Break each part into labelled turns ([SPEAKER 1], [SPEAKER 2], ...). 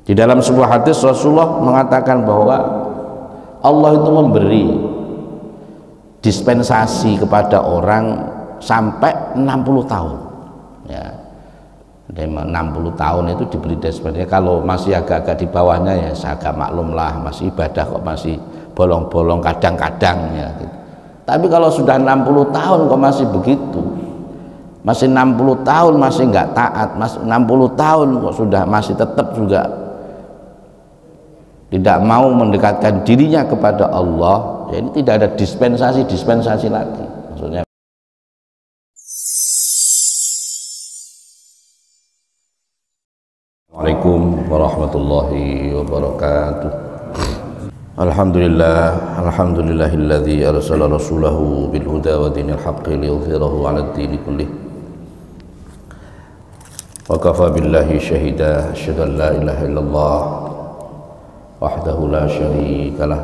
[SPEAKER 1] Di dalam sebuah hadis Rasulullah mengatakan bahwa Allah itu memberi dispensasi kepada orang sampai 60 tahun ya. 60 tahun itu diberi dispensasi. Kalau masih agak-agak di bawahnya ya saya agak maklum lah, masih ibadah kok masih bolong-bolong kadang-kadang ya gitu. Tapi kalau sudah 60 tahun kok masih begitu, masih 60 tahun masih nggak taat, masih 60 tahun kok sudah masih tetap juga tidak mau mendekatkan dirinya kepada Allah, ya ini tidak ada dispensasi lagi maksudnya. Assalamualaikum warahmatullahi wabarakatuh. Alhamdulillahilladzi arsala rasulahu bil huda wa dinil haqqi liyudhhirahu 'alad dini kullih. Wa kafa billahi syahida asyhadu an la ilaha illallah wahdahu la syarika lah,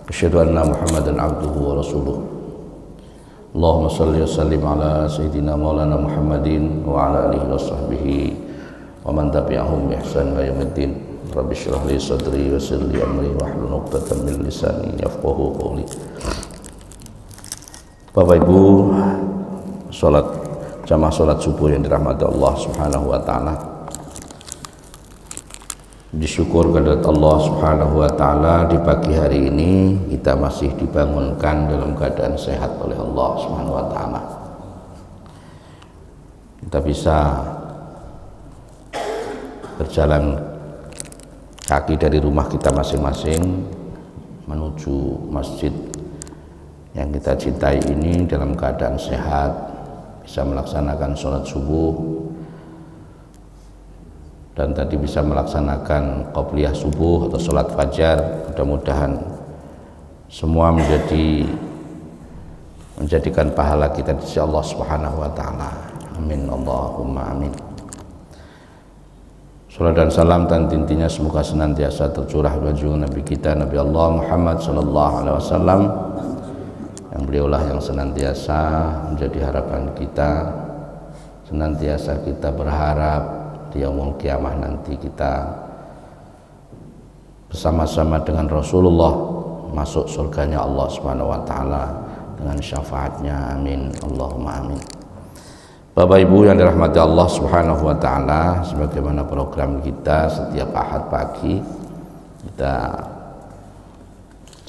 [SPEAKER 1] asyhadu anna Muhammadan 'abduhu wa rasuluh. Allahumma shalli wa sallim ala sayyidina maulana Muhammadin wa ala alihi wa sahbihi wa man tabi'ahum bi ihsan ila yaumiddin. Rabbi shrah li sadri wa yassir li amri wahlul 'uqdatam min lisani yafqahu qawli. Bapak Ibu, jamaah salat subuh yang dirahmati Allah Subhanahu wa taala. Disyukur kehadirat Allah Subhanahu wa taala, di pagi hari ini kita masih dibangunkan dalam keadaan sehat oleh Allah Subhanahu wa taala. Kita bisa berjalan kaki dari rumah kita masing-masing menuju masjid yang kita cintai ini dalam keadaan sehat, bisa melaksanakan sholat subuh, dan tadi bisa melaksanakan qobliyah subuh atau sholat fajar. Mudah-mudahan semua menjadikan pahala kita di sisi Allah Subhanahu wa taala. Amin Allahumma amin. Salam dan salam dan intinya semoga senantiasa tercurah bagi Nabi kita, Nabi Allah Muhammad sallallahu alaihi wasallam, yang beliaulah yang senantiasa menjadi harapan kita, senantiasa kita berharap di yaumul kiamah nanti kita bersama-sama dengan Rasulullah masuk surganya Allah Subhanahu wa taala dengan syafaatnya. Amin Allahumma amin. Bapak Ibu yang dirahmati Allah Subhanahu wa taala, sebagaimana program kita setiap Ahad pagi, kita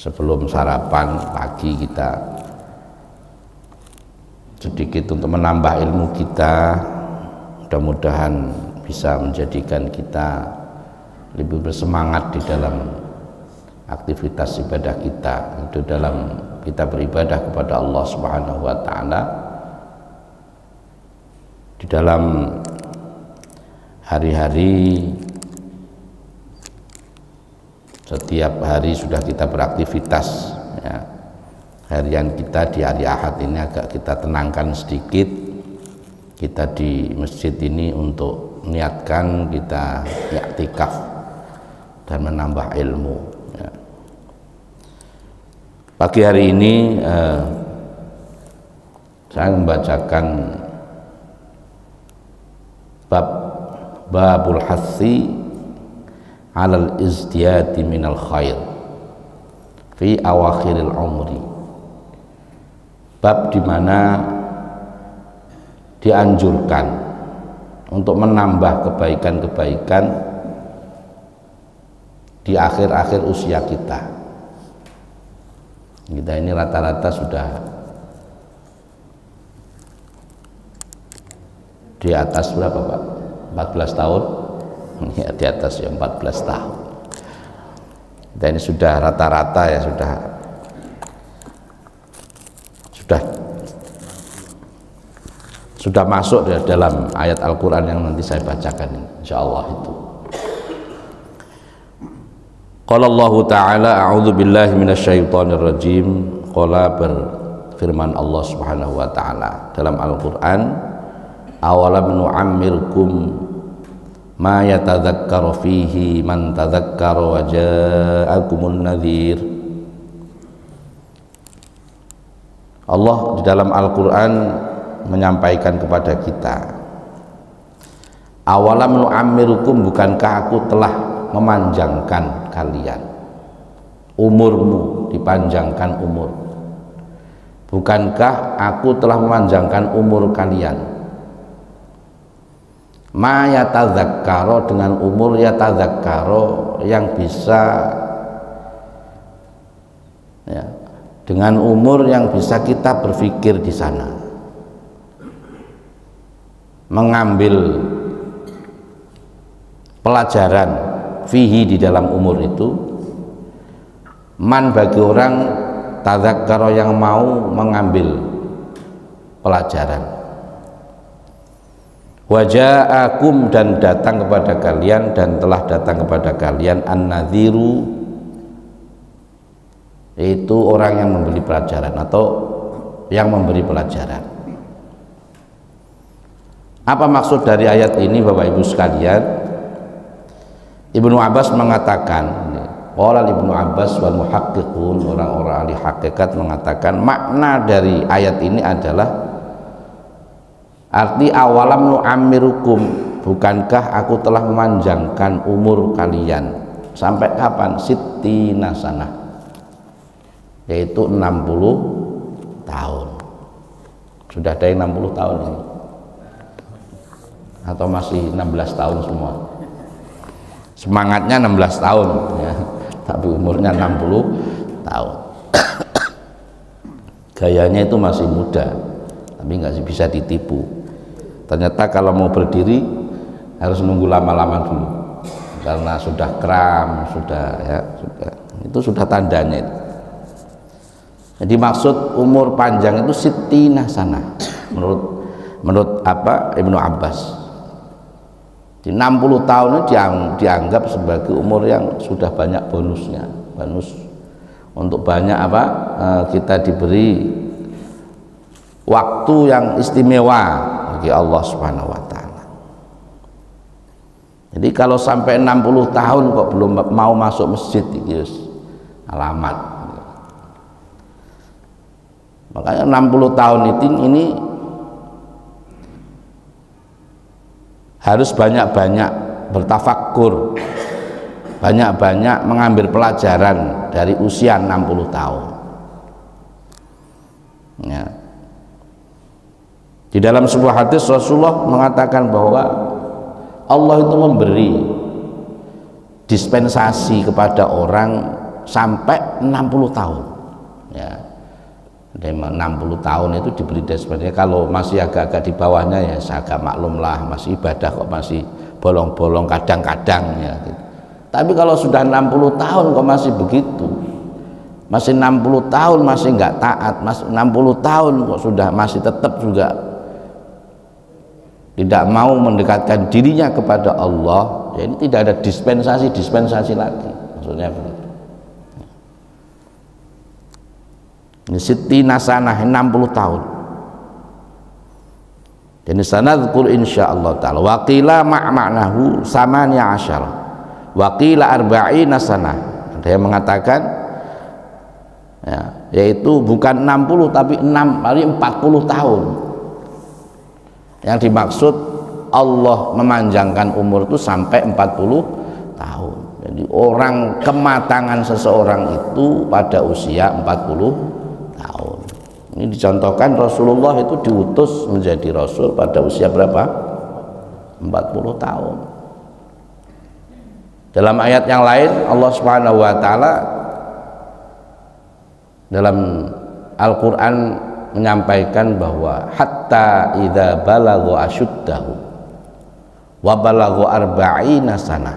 [SPEAKER 1] sebelum sarapan pagi kita sedikit untuk menambah ilmu kita, mudah-mudahan bisa menjadikan kita lebih bersemangat di dalam aktivitas ibadah kita, itu dalam kita beribadah kepada Allah Subhanahu wa taala. Di dalam hari-hari, setiap hari sudah kita beraktivitas ya. Harian kita di hari Ahad ini agak kita tenangkan sedikit. Kita di masjid ini untuk niatkan kita i'tikaf dan menambah ilmu ya. Pagi hari ini saya membacakan babul hassi alal izdiyati minal khair fi awakhiril umri, bab dimana dianjurkan untuk menambah kebaikan-kebaikan di akhir-akhir usia kita. Kita ini rata-rata sudah di atas berapa Pak? 14 tahun? Ya, di atas ya 14 tahun. Kita ini sudah rata-rata ya sudah masuk dalam ayat Al-Quran yang nanti saya bacakan insyaallah itu. Qala Allah Ta'ala a'udzu billahi minasyaitonir rajim. Qala berfirman Allah Subhanahu wa taala dalam Al-Qur'an, awalam nu'ammirkum ma yatadzakkara fihi man tadzakkara wa ja'akumun nadhir. Allah di dalam Al-Qur'an menyampaikan kepada kita, awalam nu'ammirkum, bukankah aku telah memanjangkan kalian, umurmu dipanjangkan umur. Bukankah aku telah memanjangkan umur kalian? Ma yatadzakkaro, dengan umur yatadzakkaro yang bisa ya, dengan umur yang bisa kita berpikir di sana, mengambil pelajaran fihi di dalam umur itu. Man, bagi orang tadzakkaro yang mau mengambil pelajaran. Waja'akum, dan datang kepada kalian, dan telah datang kepada kalian an-nadhiru, yaitu orang yang memberi pelajaran atau yang memberi pelajaran. Apa maksud dari ayat ini Bapak Ibu sekalian? Ibnu Abbas mengatakan, qala Ibnu Abbas wal muhaqqiqun, orang-orang ahli hakikat mengatakan makna dari ayat ini adalah arti awalam nu'ammirukum, bukankah aku telah memanjangkan umur kalian sampai kapan? Sittina sanah, yaitu 60 tahun. Sudah ada yang 60 tahun ini? Atau masih 16 tahun semua? Semangatnya 16 tahun ya, tapi umurnya 60 tahun. Gayanya itu masih muda, tapi nggak bisa ditipu. Ternyata kalau mau berdiri harus nunggu lama-lama dulu, karena sudah kram, itu sudah tandanya itu. Jadi maksud umur panjang itu sittina sana menurut apa Ibnu Abbas. Di 60 tahun itu dianggap sebagai umur yang sudah banyak bonusnya, bonus untuk banyak apa, kita diberi waktu yang istimewa bagi Allah Subhanahu wa taala. Jadi kalau sampai 60 tahun kok belum mau masuk masjid, itu alamat. Makanya 60 tahun ini harus banyak-banyak bertafakkur, banyak-banyak mengambil pelajaran dari usia 60 tahun ya. Di dalam sebuah hadis Rasulullah mengatakan bahwa Allah itu memberi dispensasi kepada orang sampai 60 tahun ya. 60 tahun itu diberi dispensasi. Kalau masih agak-agak di bawahnya ya saya agak maklum lah, masih ibadah kok masih bolong-bolong kadang-kadang ya gitu. Tapi kalau sudah 60 tahun kok masih begitu, masih 60 tahun masih nggak taat, masih 60 tahun kok sudah masih tetap juga tidak mau mendekatkan dirinya kepada Allah, ya ini tidak ada dispensasi lagi, maksudnya begitu. Ini sittina sanah, 60 tahun. Dan sanadzkur insyaallah taala. Wa qila ma'nahu samaniya asyara. Wa qila arba'ina sanah. Ada yang mengatakan ya, yaitu bukan 60 tapi 40 tahun. Yang dimaksud Allah memanjangkan umur itu sampai 40 tahun. Jadi orang, kematangan seseorang itu pada usia 40 tahun. Ini dicontohkan Rasulullah itu diutus menjadi Rasul pada usia berapa? 40 tahun. Dalam ayat yang lain Allah Subhanahu wa taala dalam Al-Quran menyampaikan bahwa hatta idza balagha asyuddahu wa balagha arba'ina sanah,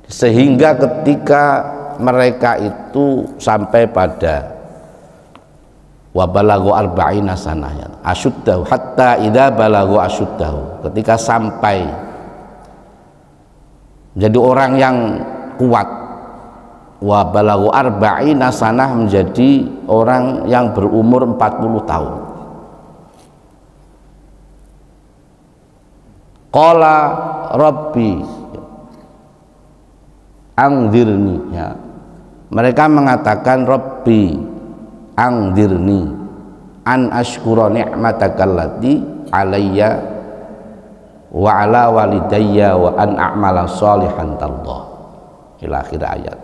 [SPEAKER 1] sehingga ketika mereka itu sampai pada wa balagha arba'ina sanah, asyuddahu hatta idza balagha asyuddahu, ketika sampai menjadi orang yang kuat, wa balagha arba'ina sanah, menjadi orang yang berumur 40 tahun. Qala rabbi angdirni, ya. Mereka mengatakan rabbi angdirni an ashkura ni'matakallati alayya wa ala walidayya wa an a'mala sholihan tardah ila akhir ayat.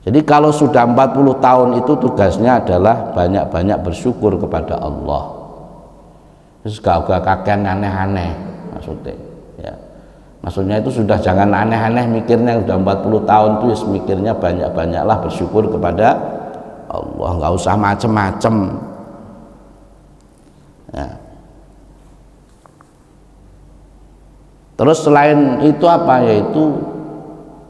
[SPEAKER 1] Jadi kalau sudah 40 tahun itu tugasnya adalah banyak-banyak bersyukur kepada Allah. Terus gak kakean aneh-aneh maksudnya ya. Maksudnya itu sudah jangan aneh-aneh mikirnya, sudah 40 tahun itu ya mikirnya banyak-banyaklah bersyukur kepada Allah, nggak usah macem-macem ya. Terus selain itu apa, yaitu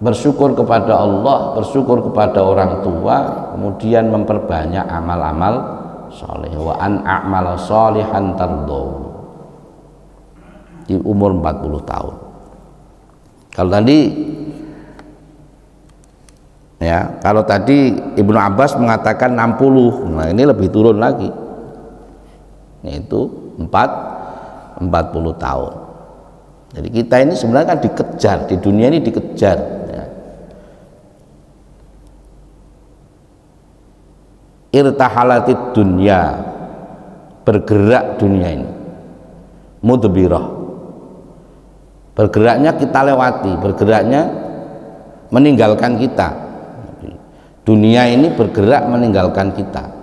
[SPEAKER 1] bersyukur kepada Allah, bersyukur kepada orang tua, kemudian memperbanyak amal-amal soleh. Wa an a'mala sholihan tardaw di umur 40 tahun. Kalau tadi ya, kalau tadi Ibnu Abbas mengatakan 60, nah ini lebih turun lagi, yaitu 40 tahun. Jadi kita ini sebenarnya kan dikejar, di dunia ini dikejar ya. Irtahalatid dunya, bergerak dunia ini, mudbirah, bergeraknya kita lewati, bergeraknya meninggalkan kita. Dunia ini bergerak meninggalkan kita,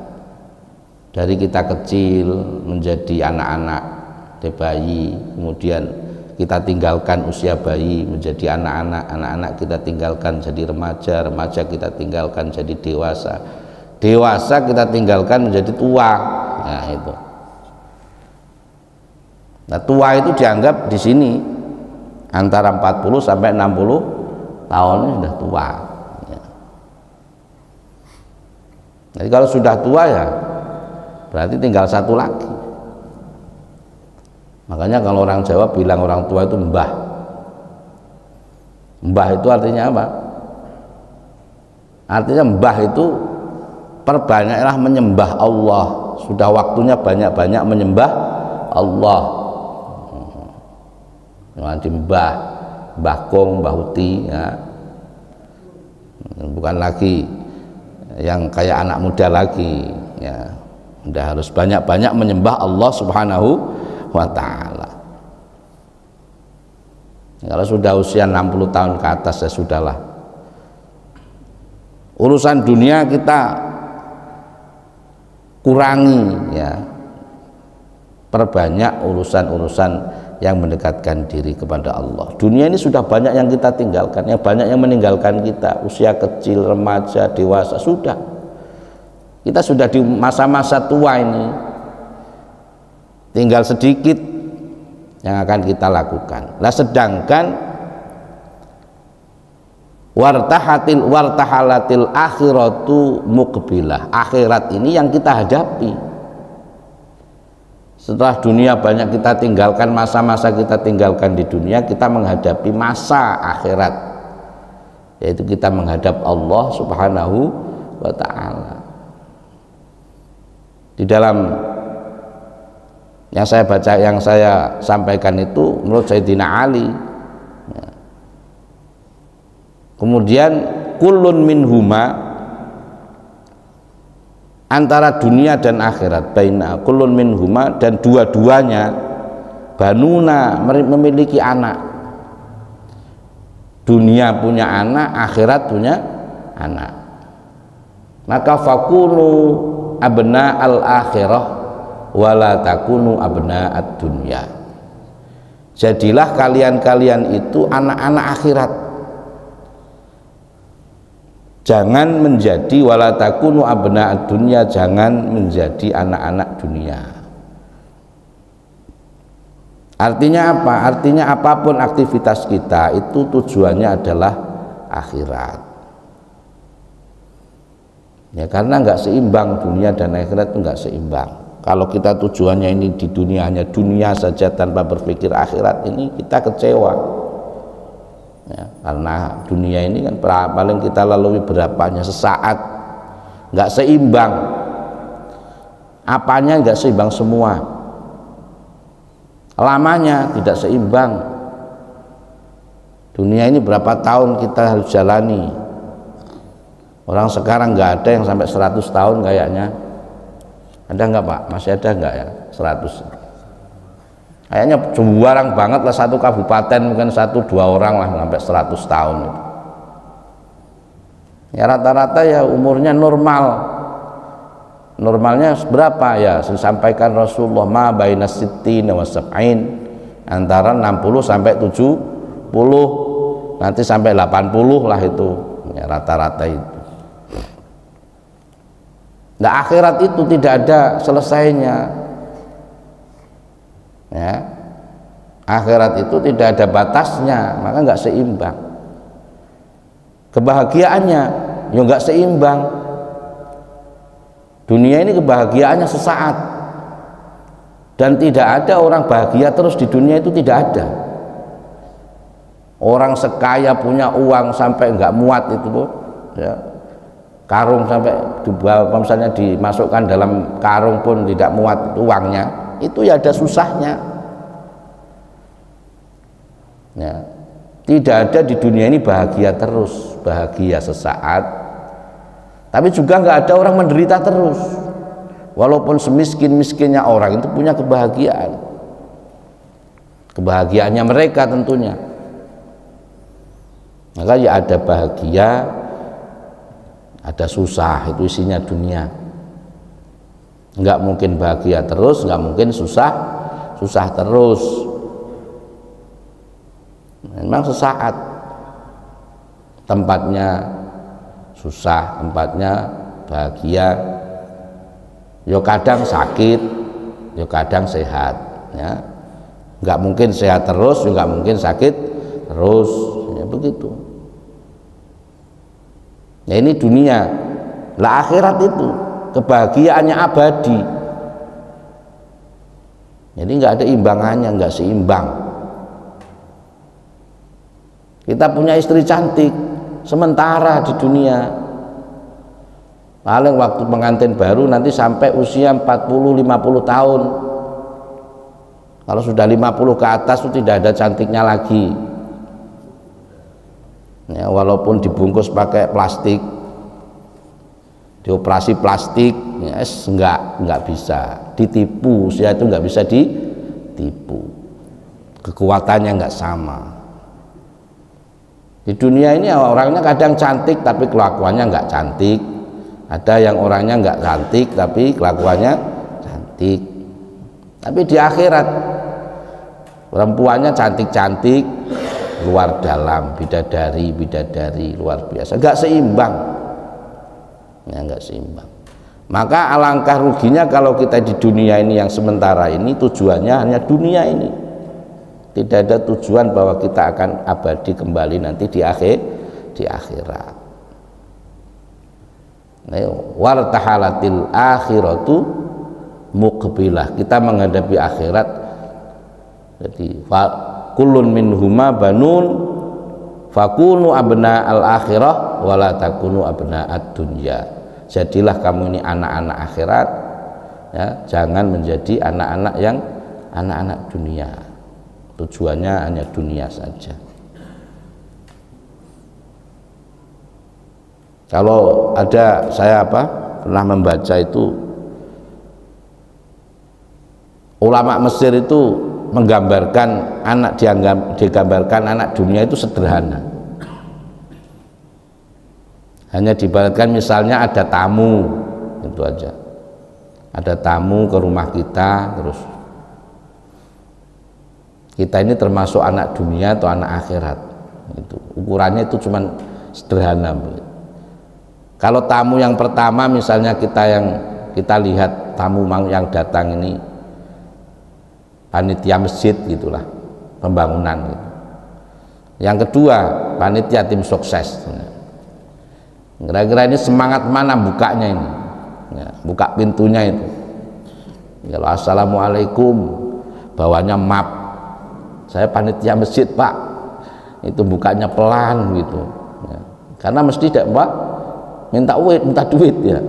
[SPEAKER 1] dari kita kecil menjadi anak-anak, dari bayi, kemudian kita tinggalkan usia bayi menjadi anak-anak, anak-anak kita tinggalkan jadi remaja, remaja kita tinggalkan jadi dewasa, dewasa kita tinggalkan menjadi tua. Nah itu, nah tua itu dianggap di sini antara 40 sampai 60 tahun ini sudah tua ya. Jadi kalau sudah tua ya berarti tinggal satu lagi. Makanya kalau orang Jawa bilang orang tua itu mbah. Mbah itu artinya apa? Artinya mbah itu perbanyaklah menyembah Allah. Sudah waktunya banyak-banyak menyembah Allah. Nanti mbah, mbah Kong, mbah Uti ya. Bukan lagi yang kayak anak muda lagi ya. Udah harus banyak-banyak menyembah Allah Subhanahu wa ta'ala. Kalau sudah usia 60 tahun ke atas ya sudahlah, urusan dunia kita kurangi ya, perbanyak urusan-urusan yang mendekatkan diri kepada Allah. Dunia ini sudah banyak yang kita tinggalkan, yang banyak yang meninggalkan kita, usia kecil, remaja, dewasa, sudah kita sudah di masa-masa tua ini, tinggal sedikit yang akan kita lakukan. Lah sedangkan wartahalatil akhiratu muqbilah, akhirat ini yang kita hadapi. Setelah dunia banyak kita tinggalkan, masa-masa kita tinggalkan di dunia, kita menghadapi masa akhirat, yaitu kita menghadap Allah Subhanahu wa ta'ala. Di dalam yang saya baca, yang saya sampaikan itu menurut Sayyidina Ali ya. Kemudian kullun minhuma, antara dunia dan akhirat, baina kullun minhuma, dan dua-duanya banuna, memiliki anak. Dunia punya anak, akhirat punya anak. Maka fakunu abna al-akhirah wala takunu abna ad-dunya. Jadilah kalian-kalian itu anak-anak akhirat, jangan menjadi wala takunu abna ad-dunya, jangan menjadi anak-anak dunia. Artinya apa? Artinya apapun aktivitas kita itu tujuannya adalah akhirat ya, karena nggak seimbang dunia dan akhirat itu nggak seimbang. Kalau kita tujuannya ini di dunia, hanya dunia saja tanpa berpikir akhirat, ini kita kecewa ya, karena dunia ini kan paling kita lalui berapanya sesaat, nggak seimbang, apanya nggak seimbang semua, lamanya tidak seimbang. Dunia ini berapa tahun kita harus jalani? Orang sekarang nggak ada yang sampai 100 tahun kayaknya. Ada nggak Pak? Masih ada nggak ya 100? Kayaknya jarang banget lah satu kabupaten mungkin 1-2 orang lah sampai 100 tahun. Ya rata-rata ya umurnya normal. Normalnya berapa ya? Disampaikan Rasulullah ma baina sittina wa sab'in, antara 60 sampai 70, nanti sampai 80 lah itu. Ya rata-rata itu. Nah, akhirat itu tidak ada selesainya. Ya. Akhirat itu tidak ada batasnya, maka nggak seimbang. Kebahagiaannya ya nggak seimbang. Dunia ini kebahagiaannya sesaat, dan tidak ada orang bahagia terus di dunia itu, tidak ada. Orang sekaya punya uang sampai nggak muat itu, ya, karung sampai misalnya dimasukkan dalam karung pun tidak muat uangnya, itu ya ada susahnya. Ya, tidak ada di dunia ini bahagia terus, bahagia sesaat. Tapi juga nggak ada orang menderita terus. Walaupun semiskin-miskinnya orang itu punya kebahagiaan. Kebahagiaannya mereka tentunya. Maka ya ada bahagia, ada susah, itu isinya dunia. Nggak mungkin bahagia terus, nggak mungkin susah terus. Memang sesaat. Tempatnya susah, tempatnya bahagia, yo kadang sakit, yo kadang sehat, ya nggak mungkin sehat terus, juga nggak mungkin sakit terus, ya begitu. Ya ini dunia. Lah akhirat itu kebahagiaannya abadi, jadi nggak ada imbangannya, nggak seimbang. Kita punya istri cantik sementara di dunia, paling waktu pengantin baru nanti sampai usia 40-50 tahun. Kalau sudah 50 ke atas itu tidak ada cantiknya lagi, ya, walaupun dibungkus pakai plastik, dioperasi plastik, ya, nggak bisa ditipu. Usia itu nggak bisa ditipu, kekuatannya nggak sama. Di dunia ini orangnya kadang cantik tapi kelakuannya nggak cantik. Ada yang orangnya nggak cantik tapi kelakuannya cantik. Tapi di akhirat perempuannya cantik-cantik, luar dalam, bidadari luar biasa, nggak seimbang. Ya, nggak seimbang. Maka alangkah ruginya kalau kita di dunia ini yang sementara ini tujuannya hanya dunia ini. Tidak ada tujuan bahwa kita akan abadi kembali nanti di akhirat. Wartahalatil akhiratu muqbilah. Kita menghadapi akhirat. Jadi kullun minhuma banun fakunu abna al akhirah wala takunu abna ad dunya. Jadilah kamu ini anak-anak akhirat, ya, jangan menjadi anak-anak yang anak-anak dunia. Tujuannya hanya dunia saja. Kalau ada, saya pernah membaca itu, ulama Mesir itu menggambarkan digambarkan anak dunia itu sederhana. Hanya diibaratkan misalnya ada tamu, itu aja. Ada tamu ke rumah kita, terus kita ini termasuk anak dunia atau anak akhirat. Itu ukurannya itu cuman sederhana. Kalau tamu yang pertama misalnya kita lihat tamu yang datang ini panitia masjid gitulah, pembangunan gitu. Yang kedua panitia tim sukses. Kira-kira ini semangat mana bukanya ini, ya, buka pintunya itu. Kalau assalamualaikum, bawahnya map, saya panitia masjid pak, itu bukanya pelan gitu, ya. Karena mesti tidak pak minta duit ya,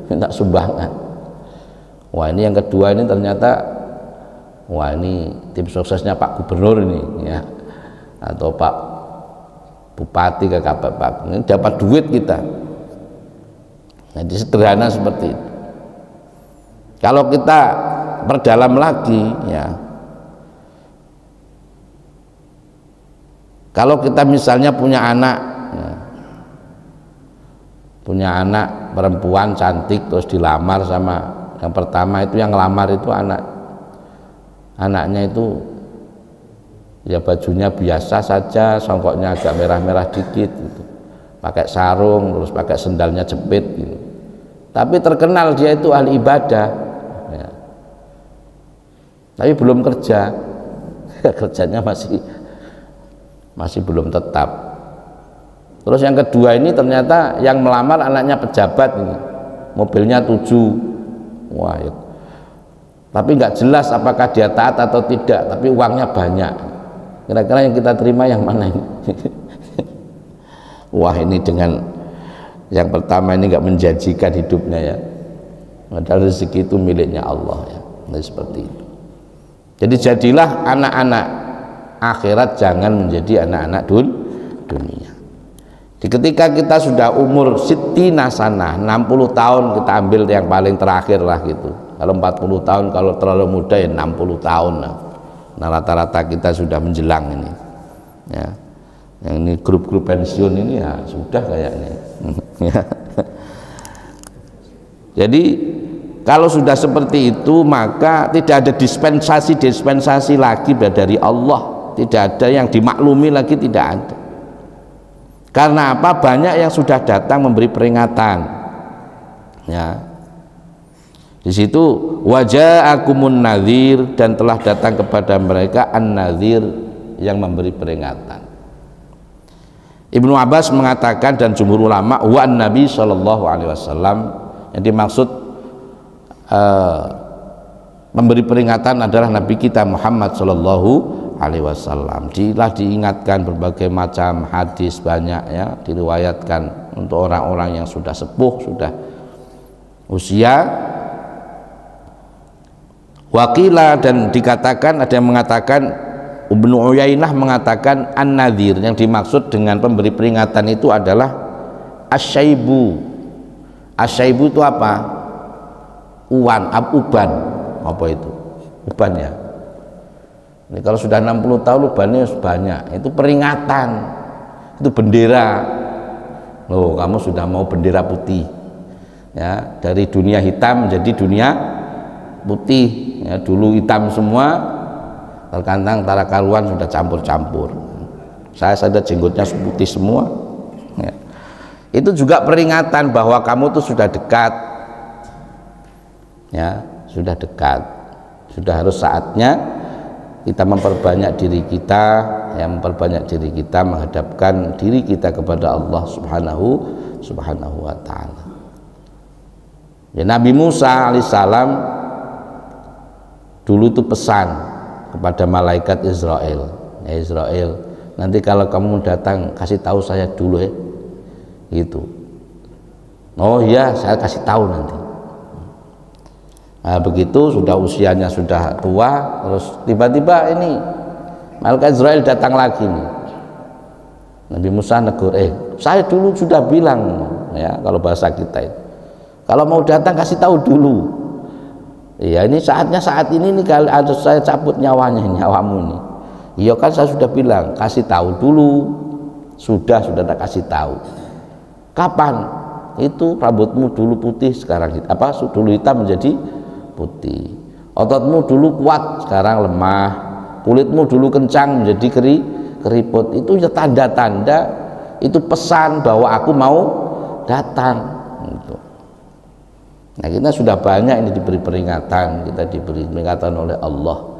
[SPEAKER 1] minta sumbangan. Wah ini yang kedua ini ternyata, wah ini tim suksesnya Pak Gubernur ini ya, atau Pak Bupati ke Pak, ini dapat duit kita. Jadi sederhana seperti itu. Kalau kita perdalam lagi ya, Kalau kita misalnya punya anak, ya, punya anak perempuan cantik terus dilamar sama yang pertama itu, yang ngelamar itu anaknya itu ya bajunya biasa saja, songkoknya agak merah-merah dikit gitu, pakai sarung terus pakai sendalnya jepit gitu. Tapi terkenal dia itu ahli ibadah, ya. Tapi belum kerja, kerjanya masih belum tetap. Terus yang kedua ini ternyata yang melamar anaknya pejabat ini, mobilnya 7, wah ya. Tapi nggak jelas apakah dia taat atau tidak, tapi uangnya banyak. Kira-kira yang kita terima yang mana ini? Wah, ini dengan yang pertama ini nggak menjanjikan hidupnya ya. Padahal rezeki itu miliknya Allah ya. Nah, seperti itu. Jadi jadilah anak-anak akhirat, jangan menjadi anak-anak dunia. Ketika kita sudah umur sittina sanah, 60 tahun, kita ambil yang paling terakhir lah gitu. Kalau 40 tahun, kalau terlalu muda ya 60 tahun lah. Nah, rata-rata kita sudah menjelang ini ya. Yang ini grup-grup pensiun ini ya sudah kayaknya. Jadi kalau sudah seperti itu, maka tidak ada dispensasi lagi dari Allah, tidak ada yang dimaklumi lagi, tidak ada. Karena apa? Banyak yang sudah datang memberi peringatan ya. Di situ waja'akumun nadhir, dan telah datang kepada mereka an-nadhir, yang memberi peringatan. Ibnu Abbas mengatakan dan jumhur ulama wa an-nabi sallallahu alaihi wasallam, yang dimaksud memberi peringatan adalah Nabi kita Muhammad sallallahu alaihi wasallam. Telah diingatkan berbagai macam hadis banyak ya, diriwayatkan untuk orang-orang yang sudah sepuh, sudah usia. Wakila, dan dikatakan, ada yang mengatakan, Ibnu Uyainah mengatakan an-nadhir, yang dimaksud dengan pemberi peringatan itu adalah asyaibu. Asyaibu itu apa? Uban. Apa itu? Uban ya. Ini kalau sudah 60 tahun ubannya banyak, itu peringatan, itu bendera. Loh, kamu sudah mau bendera putih ya, dari dunia hitam menjadi dunia putih ya. Dulu hitam semua, terkadang antara karuan sudah campur-campur. Saya jenggotnya putih semua ya. Itu juga peringatan bahwa kamu tuh sudah dekat ya, sudah dekat, sudah harus saatnya kita memperbanyak diri kita, yang memperbanyak diri kita, menghadapkan diri kita kepada Allah subhanahu wa ta'ala ya. Nabi Musa alaihissalam dulu itu pesan kepada malaikat Israel, ya Israel, nanti kalau kamu datang kasih tahu saya dulu ya gitu. Oh iya, saya kasih tahu nanti. Nah, begitu sudah usianya sudah tua, terus tiba-tiba ini malaikat Israel datang lagi nih. Nabi Musa negur, saya dulu sudah bilang ya, kalau bahasa kita itu, kalau mau datang kasih tahu dulu. Iya, ini saatnya saat ini nih, kalau harus saya cabut nyawamu nih. Iya kan saya sudah bilang kasih tahu dulu. Sudah tak kasih tahu. Kapan? Itu rambutmu dulu putih, sekarang dulu hitam menjadi putih. Ototmu dulu kuat, sekarang lemah. Kulitmu dulu kencang menjadi keriput. Itu ya tanda-tanda, itu pesan bahwa aku mau datang. Gitu. Nah, kita sudah banyak ini diberi peringatan, kita diberi peringatan oleh Allah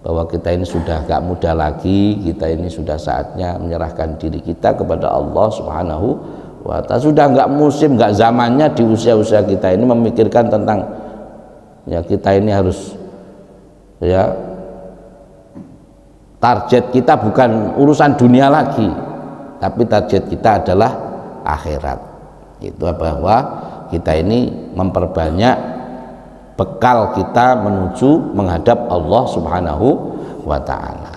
[SPEAKER 1] bahwa kita ini sudah gak muda lagi, kita ini sudah saatnya menyerahkan diri kita kepada Allah subhanahu wa ta'ala. Sudah gak musim, gak zamannya di usia-usia kita ini memikirkan tentang ya kita ini harus ya, target kita bukan urusan dunia lagi, tapi target kita adalah akhirat. Itu bahwa kita ini memperbanyak bekal kita menuju menghadap Allah subhanahu wa ta'ala.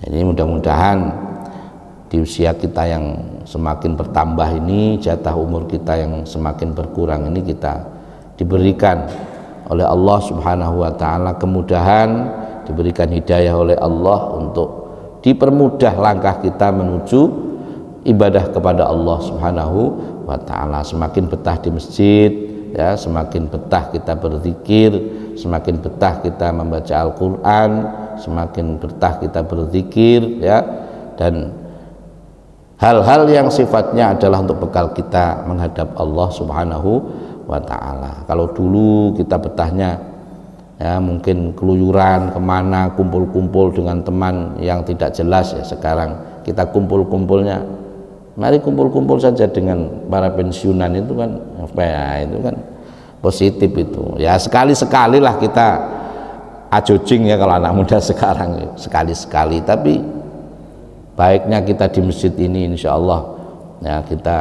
[SPEAKER 1] Jadi mudah-mudahan di usia kita yang semakin bertambah ini, jatah umur kita yang semakin berkurang ini, kita diberikan oleh Allah subhanahu wa ta'ala kemudahan, diberikan hidayah oleh Allah untuk dipermudah langkah kita menuju ibadah kepada Allah Subhanahu wa taala. Semakin betah di masjid, ya, semakin betah kita berzikir, semakin betah kita membaca Al-Qur'an, semakin betah kita berzikir, ya, dan hal-hal yang sifatnya adalah untuk bekal kita menghadap Allah Subhanahu wa taala. Kalau dulu kita betahnya, ya, mungkin keluyuran kemana, kumpul-kumpul dengan teman yang tidak jelas, ya, sekarang kita kumpul-kumpulnya, mari kumpul-kumpul saja dengan para pensiunan, itu kan apa ya, itu kan positif itu, ya, sekali-sekali lah kita ajojing, ya, kalau anak muda sekarang, ya, sekali-sekali. Tapi baiknya kita di masjid ini insya Allah, ya, kita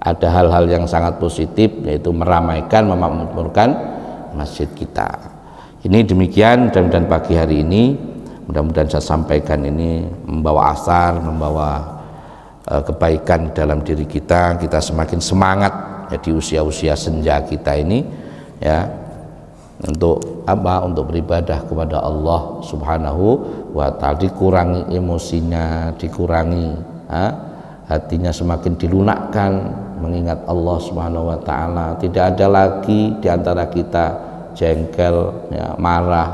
[SPEAKER 1] ada hal-hal yang sangat positif, yaitu meramaikan, memakmurkan masjid kita. Ini demikian, dan pagi hari ini mudah-mudahan saya sampaikan ini membawa asar, membawa kebaikan dalam diri kita semakin semangat, ya, di usia-usia senja kita ini, ya, untuk apa? Untuk beribadah kepada Allah Subhanahu wa taala. Dikurangi emosinya, dikurangi, hatinya semakin dilunakkan mengingat Allah Subhanahu wa taala. Tidak ada lagi di antara kita jengkel, ya, marah,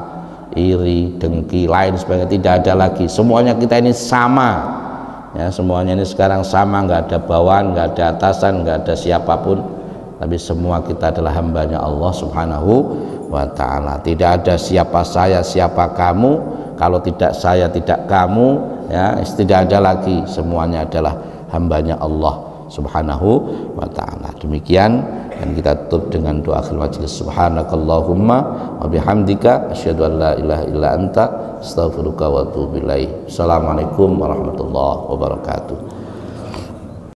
[SPEAKER 1] iri, dengki, lain sebagainya, tidak ada lagi. Semuanya kita ini sama, ya, semuanya ini sekarang sama, nggak ada bawahan, nggak ada atasan, nggak ada siapapun, tapi semua kita adalah hambanya Allah Subhanahu wa taala. Tidak ada siapa saya, siapa kamu, kalau tidak saya tidak kamu, ya, tidak ada lagi, semuanya adalah hambanya Allah Subhanahu wa taala. Demikian, dan kita tutup dengan doa akhir majelis. Subhanakallahumma wa bihamdika asyhadu an la ilaha illa anta astaghfiruka wa atubu ilaik. Assalamualaikum warahmatullahi wabarakatuh.